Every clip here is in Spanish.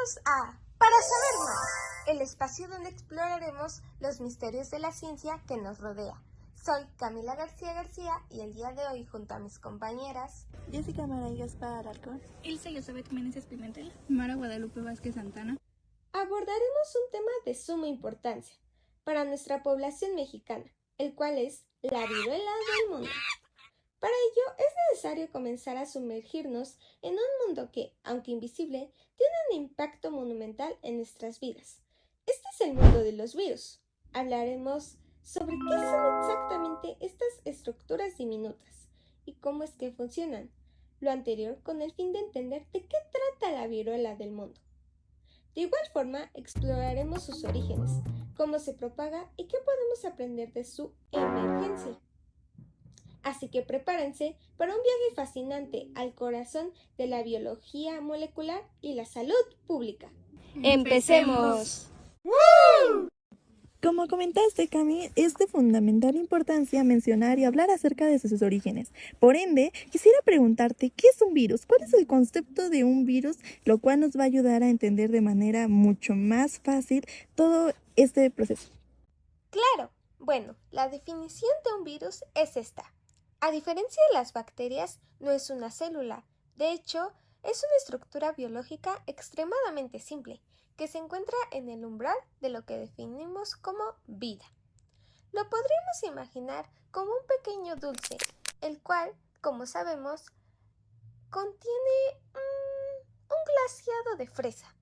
Bienvenidos a Para Saber Más, el espacio donde exploraremos los misterios de la ciencia que nos rodea. Soy Camila García y el día de hoy, junto a mis compañeras Jessica Mara y Gaspar Alarcón, Ilse Elizabeth Meneses Pimentel, Mara Guadalupe Vázquez Santana, abordaremos un tema de suma importancia para nuestra población mexicana, el cual es la viruela del mundo. Para ello es necesario comenzar a sumergirnos en un mundo que, aunque invisible, tiene un impacto monumental en nuestras vidas. Este es el mundo de los virus. Hablaremos sobre qué son exactamente estas estructuras diminutas y cómo es que funcionan. Lo anterior con el fin de entender de qué trata la viruela del mundo. De igual forma, exploraremos sus orígenes, cómo se propaga y qué podemos aprender de su emergencia. Así que prepárense para un viaje fascinante al corazón de la biología molecular y la salud pública. ¡Empecemos! Como comentaste, Cami, es de fundamental importancia mencionar y hablar acerca de sus orígenes. Por ende, quisiera preguntarte, ¿qué es un virus? ¿Cuál es el concepto de un virus? Lo cual nos va a ayudar a entender de manera mucho más fácil todo este proceso. Claro, bueno, la definición de un virus es esta. A diferencia de las bacterias, no es una célula. De hecho, es una estructura biológica extremadamente simple, que se encuentra en el umbral de lo que definimos como vida. Lo podríamos imaginar como un pequeño dulce, el cual, como sabemos, contiene un glaseado de fresa.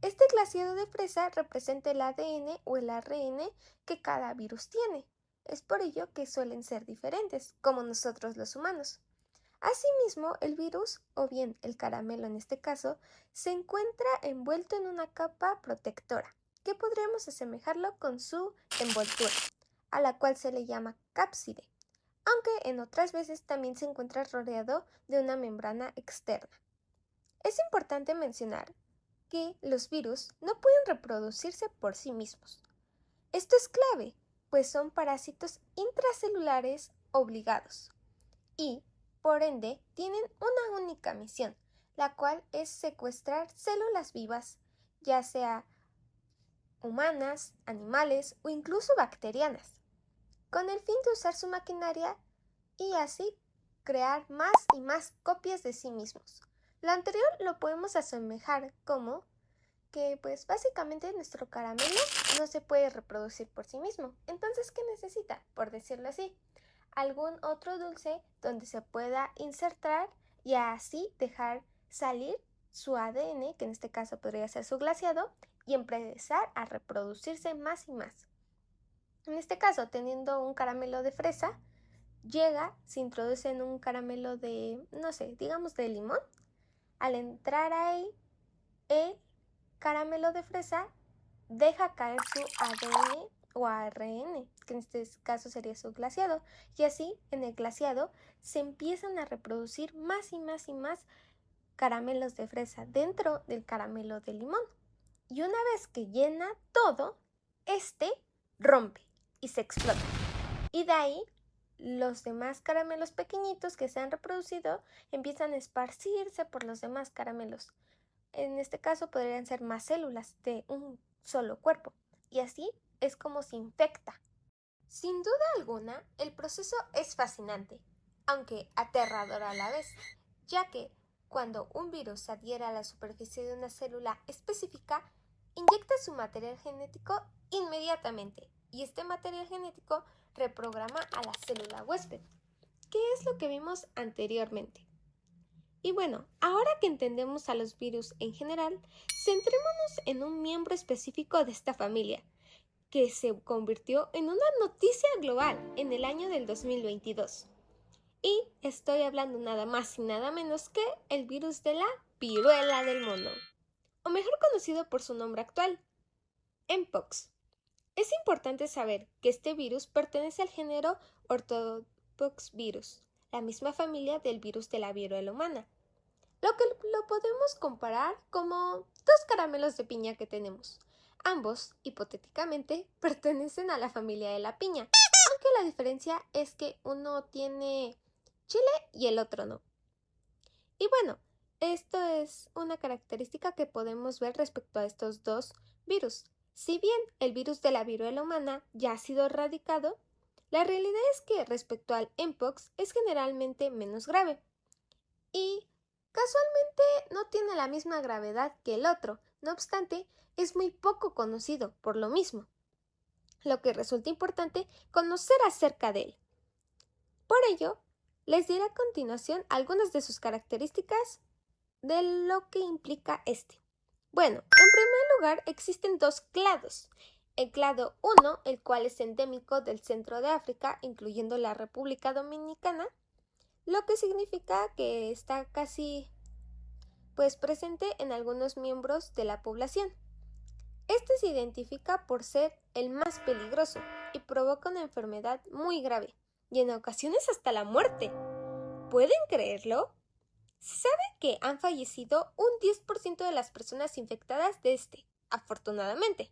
Este glaseado de fresa representa el ADN o el ARN que cada virus tiene. Es por ello que suelen ser diferentes, como nosotros los humanos. Asimismo, el virus, o bien el caramelo en este caso, se encuentra envuelto en una capa protectora, que podríamos asemejarlo con su envoltura, a la cual se le llama cápside, aunque en otras veces también se encuentra rodeado de una membrana externa. Es importante mencionar que los virus no pueden reproducirse por sí mismos. Esto es clave, pues son parásitos intracelulares obligados y, por ende, tienen una única misión, la cual es secuestrar células vivas, ya sea humanas, animales o incluso bacterianas, con el fin de usar su maquinaria y así crear más y más copias de sí mismos. Lo anterior lo podemos asemejar como que pues básicamente nuestro caramelo no se puede reproducir por sí mismo. Entonces, ¿qué necesita? Por decirlo así, algún otro dulce donde se pueda insertar y así dejar salir su ADN, que en este caso podría ser su glaseado, y empezar a reproducirse más y más. En este caso, teniendo un caramelo de fresa, llega, se introduce en un caramelo de, no sé, digamos de limón. Al entrar ahí, el caramelo de fresa deja caer su ADN o ARN, que en este caso sería su glaseado, y así en el glaseado se empiezan a reproducir más y más y más caramelos de fresa dentro del caramelo de limón. Y una vez que llena todo, este rompe y se explota. Y de ahí los demás caramelos pequeñitos que se han reproducido empiezan a esparcirse por los demás caramelos. En este caso podrían ser más células de un solo cuerpo, y así es como se infecta. Sin duda alguna, el proceso es fascinante, aunque aterrador a la vez, ya que cuando un virus se adhiere a la superficie de una célula específica, inyecta su material genético inmediatamente, y este material genético reprograma a la célula huésped, que es lo que vimos anteriormente. Y bueno, ahora que entendemos a los virus en general, centrémonos en un miembro específico de esta familia, que se convirtió en una noticia global en el año del 2022. Y estoy hablando nada más y nada menos que el virus de la viruela del mono, o mejor conocido por su nombre actual, Mpox. Es importante saber que este virus pertenece al género Orthopoxvirus, la misma familia del virus de la viruela humana, lo que lo podemos comparar como dos caramelos de piña que tenemos. Ambos, hipotéticamente, pertenecen a la familia de la piña, aunque la diferencia es que uno tiene chile y el otro no. Y bueno, Esto es una característica que podemos ver respecto a estos dos virus. Si bien el virus de la viruela humana ya ha sido erradicado, la realidad es que respecto al mpox es generalmente menos grave y casualmente no tiene la misma gravedad que el otro. No obstante, es muy poco conocido por lo mismo, lo que resulta importante conocer acerca de él. Por ello, les diré a continuación algunas de sus características de lo que implica este. Bueno, en primer lugar existen dos clados. El clado 1, el cual es endémico del centro de África, incluyendo la República Dominicana, lo que significa que está casi presente en algunos miembros de la población. Este se identifica por ser el más peligroso y provoca una enfermedad muy grave y en ocasiones hasta la muerte. ¿Pueden creerlo? Se sabe que han fallecido un 10% de las personas infectadas de este, afortunadamente.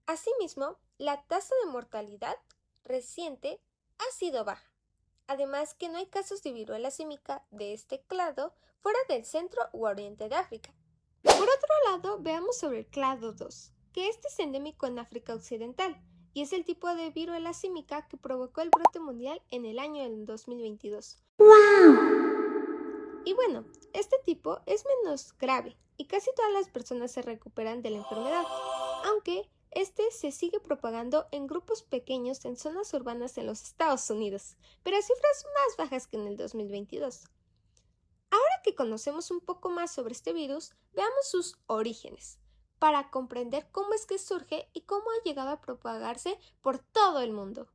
Asimismo, la tasa de mortalidad reciente ha sido baja. Además que no hay casos de viruela símica de este clado fuera del centro u oriente de África. Por otro lado, veamos sobre el clado 2, que este es endémico en África Occidental y es el tipo de viruela símica que provocó el brote mundial en el año 2022. ¡Wow! Y bueno, este tipo es menos grave y casi todas las personas se recuperan de la enfermedad, aunque este se sigue propagando en grupos pequeños en zonas urbanas en los Estados Unidos, pero a cifras más bajas que en el 2022. Ahora que conocemos un poco más sobre este virus, veamos sus orígenes, para comprender cómo es que surge y cómo ha llegado a propagarse por todo el mundo.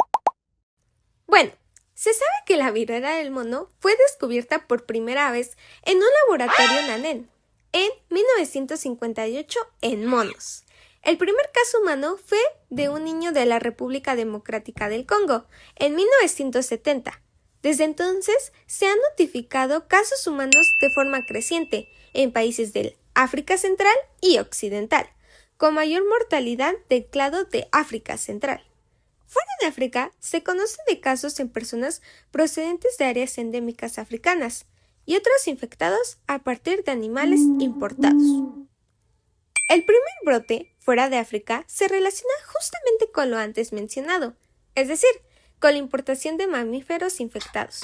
Bueno, se sabe que la viruela del mono fue descubierta por primera vez en un laboratorio Nanén, en 1958 en monos. El primer caso humano fue de un niño de la República Democrática del Congo, en 1970. Desde entonces se han notificado casos humanos de forma creciente en países del África Central y Occidental, con mayor mortalidad del clado de África Central. Fuera de África, se conoce de casos en personas procedentes de áreas endémicas africanas y otros infectados a partir de animales importados. El primer brote, fuera de África, se relaciona justamente con lo antes mencionado, es decir, con la importación de mamíferos infectados.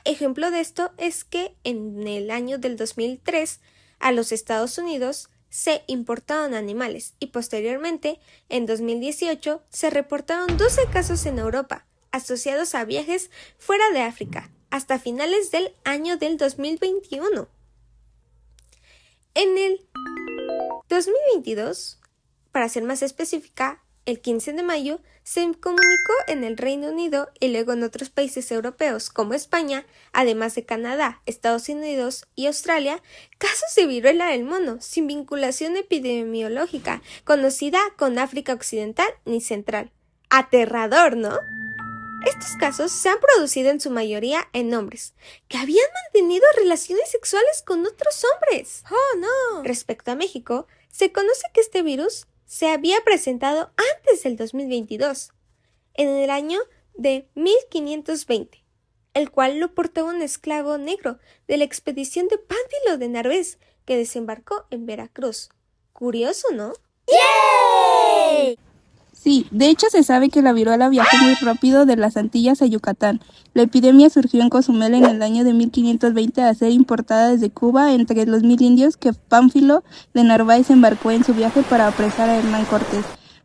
Ejemplo de esto es que en el año del 2003 a los Estados Unidos se importaron animales y posteriormente, en 2018, se reportaron 12 casos en Europa asociados a viajes fuera de África hasta finales del año del 2021. En el 2022, para ser más específica, el 15 de mayo se comunicó en el Reino Unido y luego en otros países europeos como España, además de Canadá, Estados Unidos y Australia, casos de viruela del mono sin vinculación epidemiológica conocida con África Occidental ni Central. Aterrador, ¿no? Estos casos se han producido en su mayoría en hombres que habían mantenido relaciones sexuales con otros hombres. ¡Oh, no! Respecto a México, se conoce que este virus se había presentado antes del 2022, en el año de 1520, el cual lo portaba un esclavo negro de la expedición de Pánfilo de Narváez, que desembarcó en Veracruz. Curioso, ¿no? ¡Yay! Sí, de hecho se sabe que la viruela viajó muy rápido de las Antillas a Yucatán. La epidemia surgió en Cozumel en el año de 1520 a ser importada desde Cuba entre los 1000 indios que Pánfilo de Narváez embarcó en su viaje para apresar a Hernán Cortés.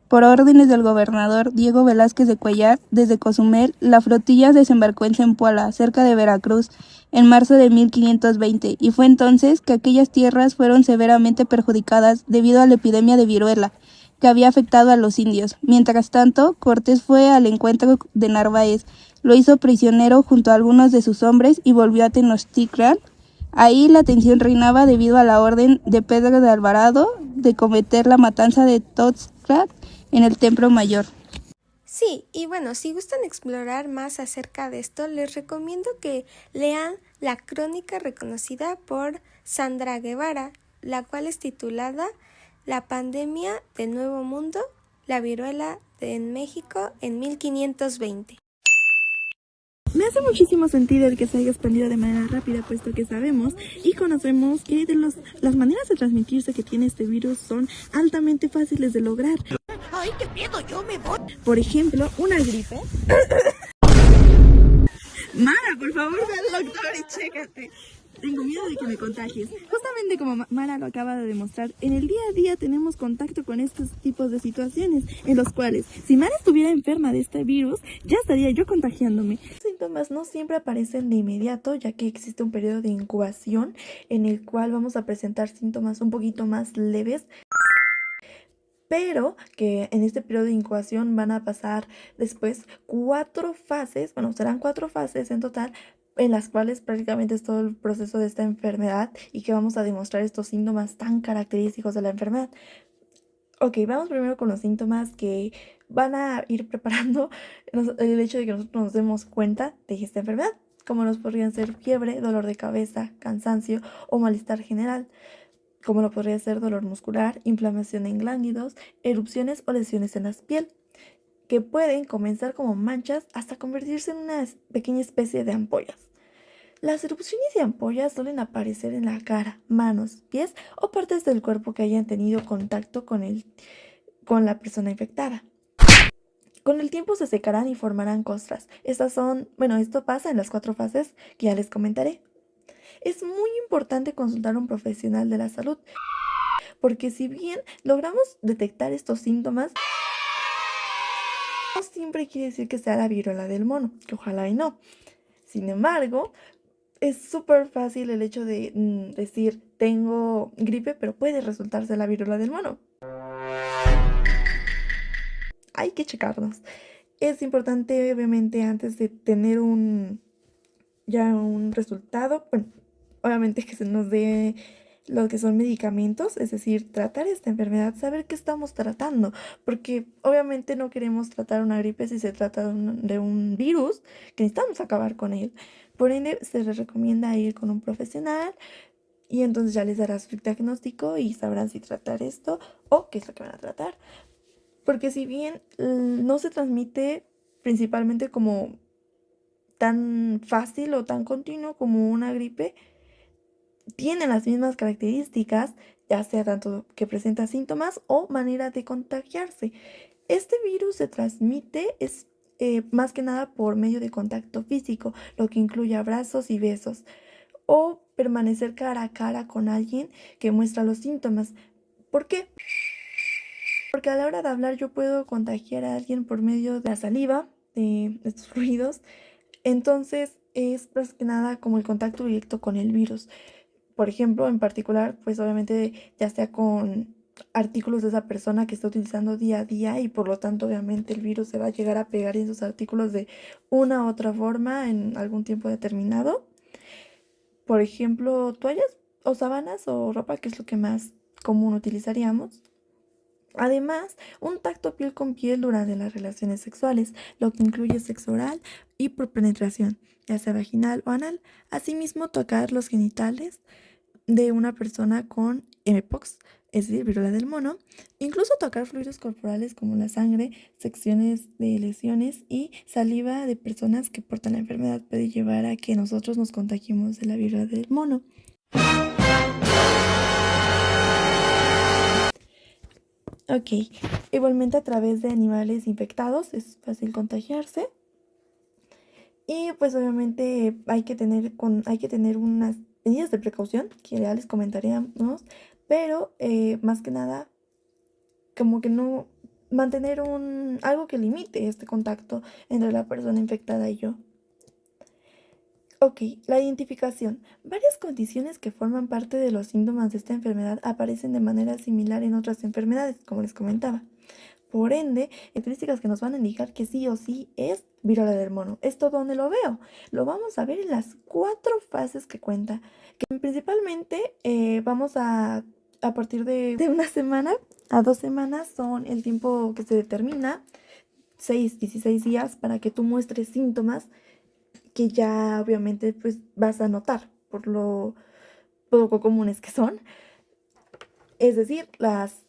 Por órdenes del gobernador Diego Velázquez de Cuellar, desde Cozumel, la flotilla desembarcó en Zempoala, cerca de Veracruz, en marzo de 1520, y fue entonces que aquellas tierras fueron severamente perjudicadas debido a la epidemia de viruela que había afectado a los indios. Mientras tanto, Cortés fue al encuentro de Narváez, lo hizo prisionero junto a algunos de sus hombres y volvió a Tenochtitlan. Ahí la tensión reinaba debido a la orden de Pedro de Alvarado de cometer la matanza de Tenochtitlan en el Templo Mayor. Sí, y bueno, si gustan explorar más acerca de esto, les recomiendo que lean la crónica reconocida por Sandra Guevara, la cual es titulada La pandemia del Nuevo Mundo, la viruela en México en 1520. Me hace muchísimo sentido el que se haya expandido de manera rápida, puesto que sabemos y conocemos que las maneras de transmitirse que tiene este virus son altamente fáciles de lograr. ¡Ay, qué miedo! Yo me voy. Por ejemplo, una gripe. Mara, por favor, ve al doctor y chécate. Tengo miedo de que me contagies. Justamente como Mara lo acaba de demostrar, en el día a día tenemos contacto con estos tipos de situaciones en los cuales, si Mara estuviera enferma de este virus, ya estaría yo contagiándome. Los síntomas no siempre aparecen de inmediato, ya que existe un periodo de incubación en el cual vamos a presentar síntomas un poquito más leves, pero que en este periodo de incubación van a pasar después 4 fases, bueno, serán 4 fases en total, en las cuales prácticamente es todo el proceso de esta enfermedad y que vamos a demostrar estos síntomas tan característicos de la enfermedad. Ok, vamos primero con los síntomas que van a ir preparando el hecho de que nosotros nos demos cuenta de esta enfermedad, como nos podrían ser fiebre, dolor de cabeza, cansancio o malestar general, como lo podría ser dolor muscular, inflamación en glándulos, erupciones o lesiones en la piel, que pueden comenzar como manchas hasta convertirse en una pequeña especie de ampollas. Las erupciones y ampollas suelen aparecer en la cara, manos, pies o partes del cuerpo que hayan tenido contacto con la persona infectada. Con el tiempo se secarán y formarán costras. Esto pasa en las 4 fases que ya les comentaré. Es muy importante consultar a un profesional de la salud, porque si bien logramos detectar estos síntomas, no siempre quiere decir que sea la viruela del mono, que ojalá y no. Sin embargo, es súper fácil el hecho de decir tengo gripe, pero puede resultarse la viruela del mono. Hay que checarnos. Es importante, obviamente, antes de tener un resultado, bueno, obviamente que se nos dé lo que son medicamentos, es decir, tratar esta enfermedad, saber qué estamos tratando, porque obviamente no queremos tratar una gripe si se trata de un virus, que necesitamos acabar con él. Por ende, se les recomienda ir con un profesional y entonces ya les dará su diagnóstico y sabrán si tratar esto o qué es lo que van a tratar. Porque si bien no se transmite principalmente como tan fácil o tan continuo como una gripe, tiene las mismas características, ya sea tanto que presenta síntomas o manera de contagiarse. Este virus se transmite más que nada por medio de contacto físico, lo que incluye abrazos y besos, o permanecer cara a cara con alguien que muestra los síntomas. ¿Por qué? Porque a la hora de hablar yo puedo contagiar a alguien por medio de la saliva, de estos ruidos. Entonces es más que nada como el contacto directo con el virus. Por ejemplo, en particular, pues obviamente ya sea con artículos de esa persona que está utilizando día a día y por lo tanto obviamente el virus se va a llegar a pegar en esos artículos de una u otra forma en algún tiempo determinado. Por ejemplo, toallas o sábanas o ropa, que es lo que más común utilizaríamos. Además, un tacto piel con piel durante las relaciones sexuales, lo que incluye sexo oral y por penetración, ya sea vaginal o anal. Asimismo, tocar los genitales de una persona con mpox, es decir, viruela del mono, incluso tocar fluidos corporales como la sangre, secciones de lesiones y saliva de personas que portan la enfermedad puede llevar a que nosotros nos contagiemos de la viruela del mono. Ok, igualmente a través de animales infectados es fácil contagiarse. Y pues obviamente hay que tener unas medidas de precaución que ya les comentaríamos, pero más que nada como que no mantener algo que limite este contacto entre la persona infectada y yo. Ok, la identificación. Varias condiciones que forman parte de los síntomas de esta enfermedad aparecen de manera similar en otras enfermedades, como les comentaba. Por ende, características que nos van a indicar que sí o sí es viruela del mono. ¿Esto dónde lo veo? Lo vamos a ver en las 4 fases que cuenta, que principalmente vamos a partir de una semana a 2 semanas son el tiempo que se determina, 16 días para que tú muestres síntomas que ya obviamente pues vas a notar por lo poco comunes que son, es decir, las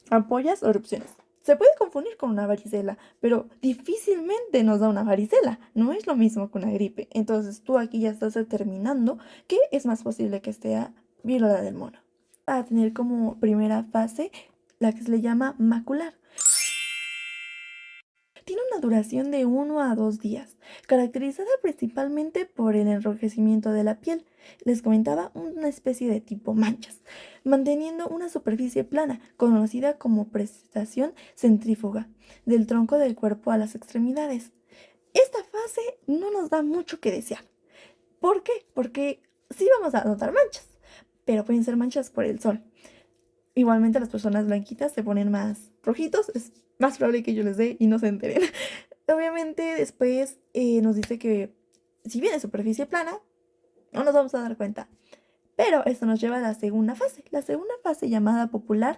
ampollas o erupciones. Se puede confundir con una varicela, pero difícilmente nos da una varicela. No es lo mismo que una gripe. Entonces tú aquí ya estás determinando que es más posible que sea viruela del mono. Va a tener como primera fase la que se le llama macular. Tiene una duración de 1 a 2 días, caracterizada principalmente por el enrojecimiento de la piel. Les comentaba, una especie de tipo manchas, manteniendo una superficie plana, conocida como presentación centrífuga, del tronco del cuerpo a las extremidades. Esta fase no nos da mucho que desear. ¿Por qué? Porque sí vamos a notar manchas, pero pueden ser manchas por el sol. Igualmente las personas blanquitas se ponen más rojitos, es más probable que yo les dé y no se enteren. Obviamente después nos dice que si bien es superficie plana, no nos vamos a dar cuenta. Pero esto nos lleva a la segunda fase llamada popular.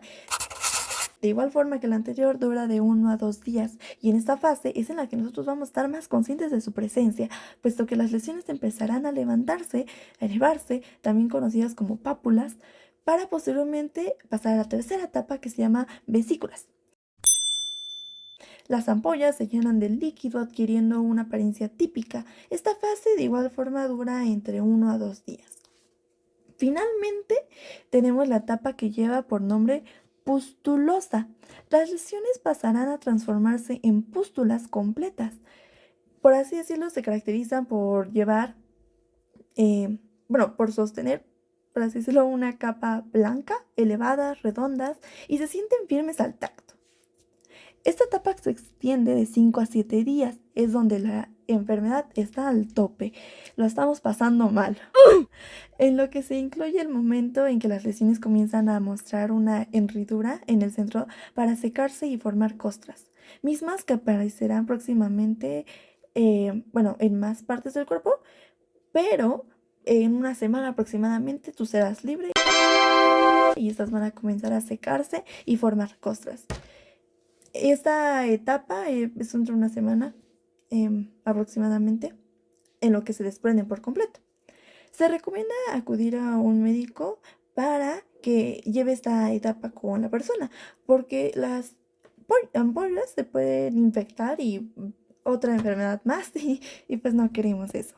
De igual forma que la anterior, dura de 1 a 2 días, y en esta fase es en la que nosotros vamos a estar más conscientes de su presencia, puesto que las lesiones empezarán a levantarse, a elevarse, también conocidas como pápulas, para posteriormente pasar a la tercera etapa, que se llama vesículas. Las ampollas se llenan de líquido, adquiriendo una apariencia típica. Esta fase de igual forma dura entre 1 a 2 días. Finalmente tenemos la etapa que lleva por nombre pustulosa. Las lesiones pasarán a transformarse en pústulas completas. Por así decirlo, se caracterizan por llevar, por sostener, por así decirlo, una capa blanca, elevadas, redondas, y se sienten firmes al tacto. Esta etapa se extiende de 5 a 7 días, es donde la enfermedad está al tope, lo estamos pasando mal, en lo que se incluye el momento en que las lesiones comienzan a mostrar una henridura en el centro para secarse y formar costras, mismas que aparecerán próximamente, en más partes del cuerpo, pero en una semana aproximadamente tú serás libre y estas van a comenzar a secarse y formar costras. Esta etapa es entre una semana aproximadamente, en lo que se desprenden por completo. Se recomienda acudir a un médico para que lleve esta etapa con la persona, porque las ampollas se pueden infectar y otra enfermedad más, y pues no queremos eso.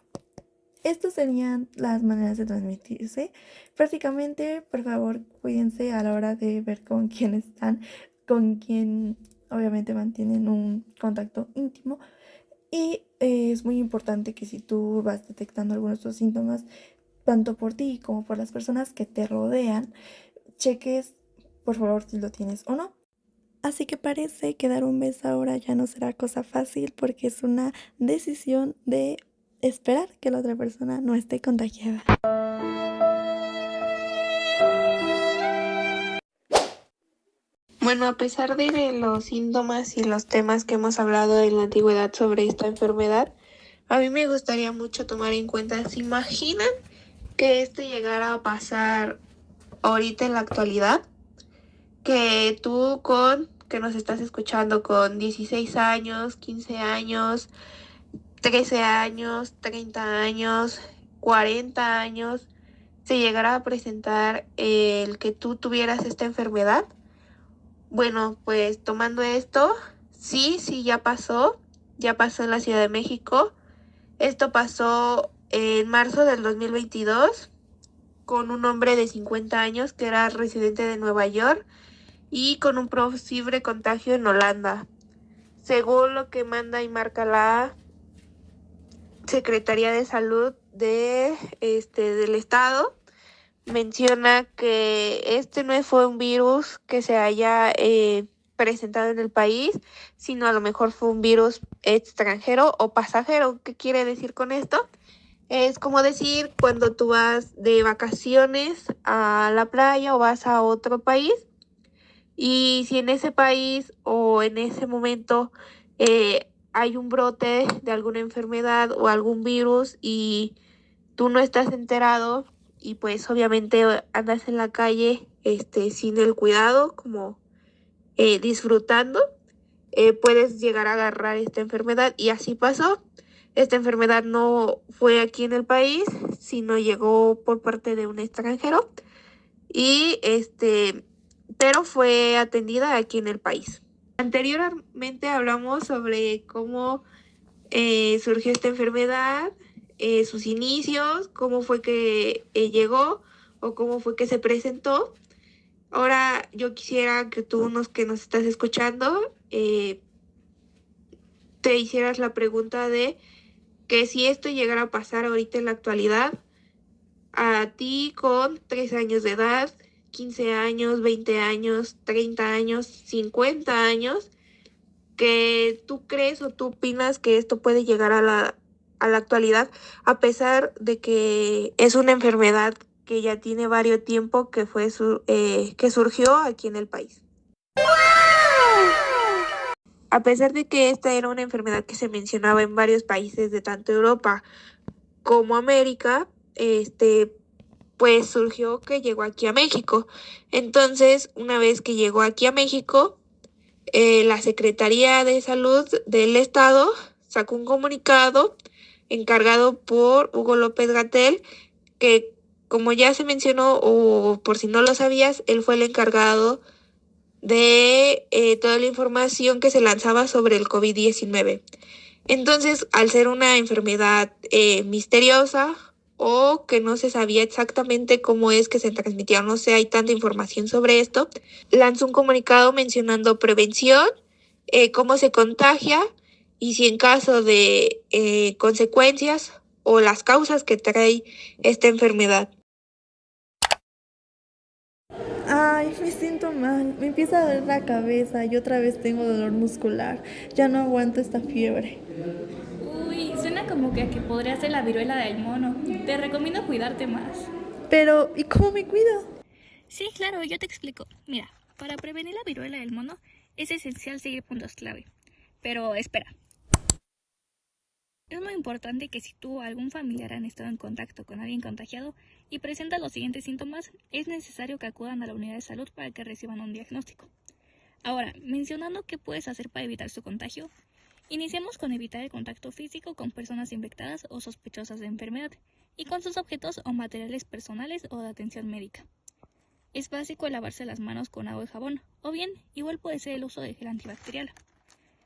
Estas serían las maneras de transmitirse. Prácticamente, por favor, cuídense a la hora de ver con quién están, con quién obviamente mantienen un contacto íntimo. Y es muy importante que si tú vas detectando algunos de estos síntomas, tanto por ti como por las personas que te rodean, cheques por favor si lo tienes o no. Así que parece que dar un beso ahora ya no será cosa fácil, porque es una decisión de esperar que la otra persona no esté contagiada. Bueno, a pesar de los síntomas y los temas que hemos hablado en la antigüedad sobre esta enfermedad, a mí me gustaría mucho tomar en cuenta, ¿se imaginan que esto llegara a pasar ahorita en la actualidad? Que tú que nos estás escuchando con 16 años, 15 años, 13 años, 30 años, 40 años, se llegara a presentar el que tú tuvieras esta enfermedad. Bueno, pues tomando esto, sí, ya pasó en la Ciudad de México. Esto pasó en marzo del 2022 con un hombre de 50 años que era residente de Nueva York y con un posible contagio en Holanda. Según lo que manda y marca la Secretaría de Salud del Estado, menciona que este no fue un virus que se haya presentado en el país, sino a lo mejor fue un virus extranjero o pasajero. ¿Qué quiere decir con esto? Es como decir cuando tú vas de vacaciones a la playa o vas a otro país, y si en ese país o en ese momento hay un brote de alguna enfermedad o algún virus y tú no estás enterado, y pues obviamente andas en la calle sin el cuidado, como disfrutando, puedes llegar a agarrar esta enfermedad, y así pasó. Esta enfermedad no fue aquí en el país, sino llegó por parte de un extranjero y pero fue atendida aquí en el país. Anteriormente hablamos sobre cómo surgió esta enfermedad, sus inicios, cómo fue que llegó o cómo fue que se presentó. Ahora yo quisiera que tú, que nos estás escuchando, te hicieras la pregunta de que si esto llegara a pasar ahorita en la actualidad, a ti con 3 años de edad, 15 años, 20 años, 30 años, 50 años, que tú crees o tú opinas que esto puede llegar a la actualidad, a pesar de que es una enfermedad que ya tiene varios tiempo que surgió aquí en el país. A pesar de que esta era una enfermedad que se mencionaba en varios países de tanto Europa como América, pues surgió que llegó aquí a México. Entonces, una vez que llegó aquí a México, la Secretaría de Salud del Estado sacó un comunicado encargado por Hugo López-Gatell, que como ya se mencionó o por si no lo sabías, él fue el encargado de toda la información que se lanzaba sobre el COVID-19. Entonces, al ser una enfermedad misteriosa o que no se sabía exactamente cómo es que se transmitía, no sé, hay tanta información sobre esto, lanzó un comunicado mencionando prevención, cómo se contagia y si en caso de consecuencias o las causas que trae esta enfermedad. Ay, me siento mal, me empieza a doler la cabeza y otra vez tengo dolor muscular. Ya no aguanto esta fiebre. Uy, suena como que podría ser la viruela del mono. Te recomiendo cuidarte más. Pero, ¿y cómo me cuido? Sí, claro, yo te explico. Mira, para prevenir la viruela del mono es esencial seguir puntos clave. Pero espera. Es muy importante que si tú o algún familiar han estado en contacto con alguien contagiado y presenta los siguientes síntomas, es necesario que acudan a la unidad de salud para que reciban un diagnóstico. Ahora, mencionando qué puedes hacer para evitar su contagio, iniciamos con evitar el contacto físico con personas infectadas o sospechosas de enfermedad y con sus objetos o materiales personales o de atención médica. Es básico lavarse las manos con agua y jabón, o bien, igual puede ser el uso de gel antibacterial.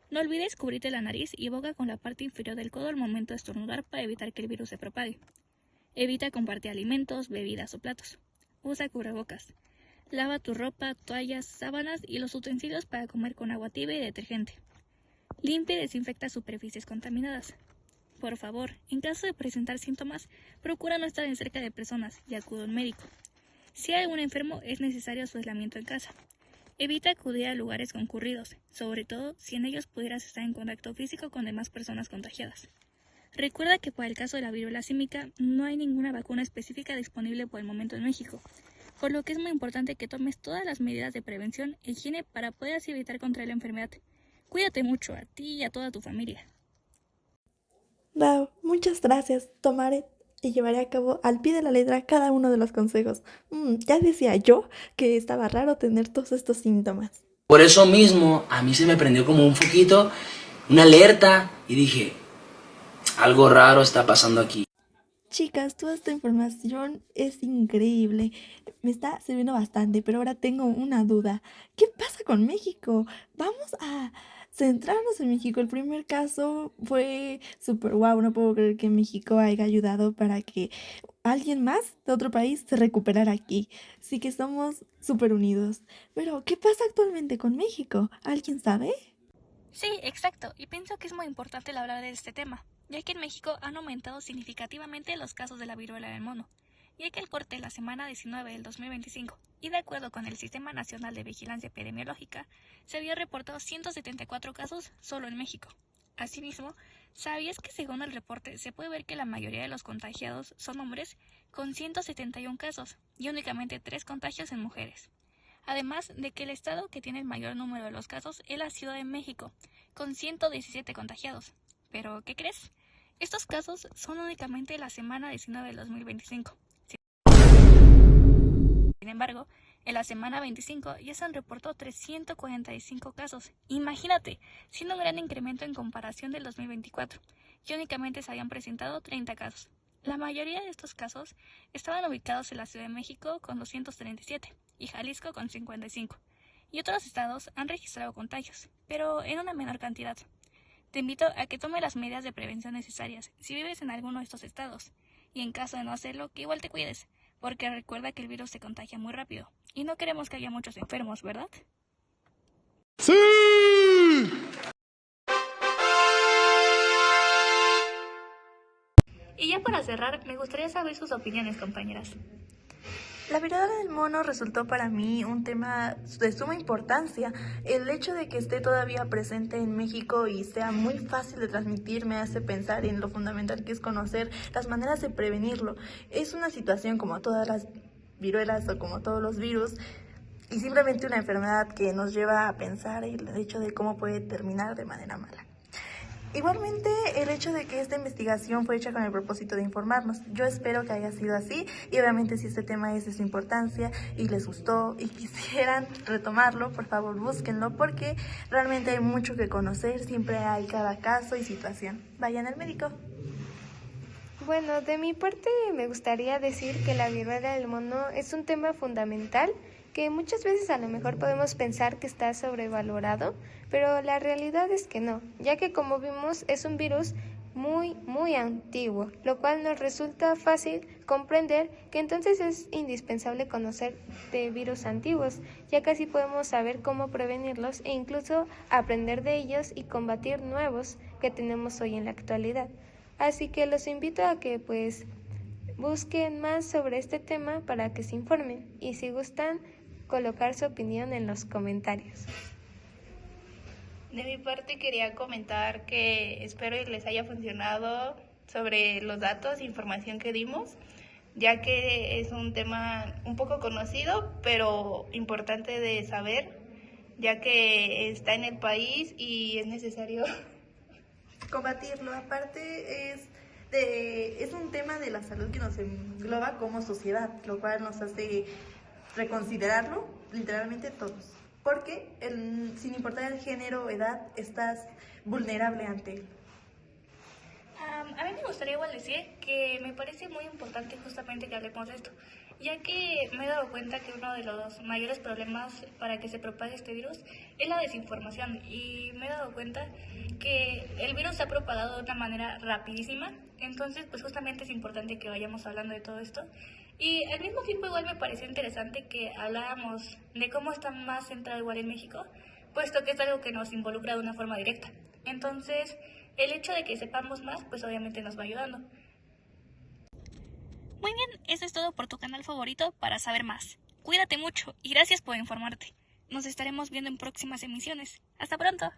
No olvides cubrirte la nariz y boca con la parte inferior del codo al momento de estornudar para evitar que el virus se propague. Evita compartir alimentos, bebidas o platos. Usa cubrebocas. Lava tu ropa, toallas, sábanas y los utensilios para comer con agua tibia y detergente. Limpia y desinfecta superficies contaminadas. Por favor, en caso de presentar síntomas, procura no estar cerca de personas y acude a un médico. Si hay algún enfermo, es necesario su aislamiento en casa. Evita acudir a lugares concurridos, sobre todo si en ellos pudieras estar en contacto físico con demás personas contagiadas. Recuerda que para el caso de la viruela símica no hay ninguna vacuna específica disponible por el momento en México, por lo que es muy importante que tomes todas las medidas de prevención e higiene para poder así evitar contraer la enfermedad. Cuídate mucho a ti y a toda tu familia. Wow, muchas gracias. Tomaré y llevaré a cabo al pie de la letra cada uno de los consejos. Ya decía yo que estaba raro tener todos estos síntomas. Por eso mismo, a mí se me prendió como un foquito, una alerta, y dije, algo raro está pasando aquí. Chicas, toda esta información es increíble. Me está sirviendo bastante, pero ahora tengo una duda. ¿Qué pasa con México? Vamos a centrarnos en México. El primer caso fue súper guau. No puedo creer que México haya ayudado para que alguien más de otro país se recuperara aquí. Sí que somos súper unidos. Pero, ¿qué pasa actualmente con México? ¿Alguien sabe? Sí, exacto, y pienso que es muy importante el hablar de este tema, ya que en México han aumentado significativamente los casos de la viruela del mono, ya que al corte de la semana 19 del 2025, y de acuerdo con el Sistema Nacional de Vigilancia Epidemiológica, se había reportado 174 casos solo en México. Asimismo, ¿sabías que según el reporte se puede ver que la mayoría de los contagiados son hombres, con 171 casos, y únicamente 3 contagios en mujeres? Además de que el estado que tiene el mayor número de los casos es la Ciudad de México, con 117 contagiados. Pero, ¿qué crees? Estos casos son únicamente la semana 19 del 2025. Sin embargo, en la semana 25 ya se han reportado 345 casos. Imagínate, siendo un gran incremento en comparación del 2024, y únicamente se habían presentado 30 casos. La mayoría de estos casos estaban ubicados en la Ciudad de México con 237 y Jalisco con 55, y otros estados han registrado contagios, pero en una menor cantidad. Te invito a que tome las medidas de prevención necesarias si vives en alguno de estos estados, y en caso de no hacerlo, que igual te cuides, porque recuerda que el virus se contagia muy rápido, y no queremos que haya muchos enfermos, ¿verdad? ¡Sí! Y ya para cerrar, me gustaría saber sus opiniones, compañeras. La viruela del mono resultó para mí un tema de suma importancia. El hecho de que esté todavía presente en México y sea muy fácil de transmitir me hace pensar en lo fundamental que es conocer las maneras de prevenirlo. Es una situación como todas las viruelas o como todos los virus y simplemente una enfermedad que nos lleva a pensar el hecho de cómo puede terminar de manera mala. Igualmente, el hecho de que esta investigación fue hecha con el propósito de informarnos, yo espero que haya sido así y obviamente si este tema es de su importancia y les gustó y quisieran retomarlo, por favor búsquenlo porque realmente hay mucho que conocer, siempre hay cada caso y situación. Vayan al médico. Bueno, de mi parte me gustaría decir que la viruela del mono es un tema fundamental que muchas veces a lo mejor podemos pensar que está sobrevalorado, pero la realidad es que no, ya que como vimos es un virus muy antiguo, lo cual nos resulta fácil comprender que entonces es indispensable conocer de virus antiguos, ya que así podemos saber cómo prevenirlos e incluso aprender de ellos y combatir nuevos que tenemos hoy en la actualidad. Así que los invito a que busquen más sobre este tema para que se informen y si gustan colocar su opinión en los comentarios. De mi parte quería comentar que espero que les haya funcionado sobre los datos e información que dimos, ya que es un tema un poco conocido, pero importante de saber, ya que está en el país y es necesario Combatirlo, aparte es un tema de la salud que nos engloba como sociedad, lo cual nos hace reconsiderarlo literalmente todos, porque sin importar el género o edad, estás vulnerable ante él. A mí me gustaría igual decir que me parece muy importante justamente que hablemos de esto, ya que me he dado cuenta que uno de los mayores problemas para que se propague este virus es la desinformación y me he dado cuenta que el virus se ha propagado de una manera rapidísima, entonces pues justamente es importante que vayamos hablando de todo esto y al mismo tiempo igual me pareció interesante que habláramos de cómo está más centrado igual en México, puesto que es algo que nos involucra de una forma directa, entonces el hecho de que sepamos más, pues obviamente nos va ayudando. Muy bien, eso es todo por tu canal favorito para saber más. Cuídate mucho y gracias por informarte. Nos estaremos viendo en próximas emisiones. ¡Hasta pronto!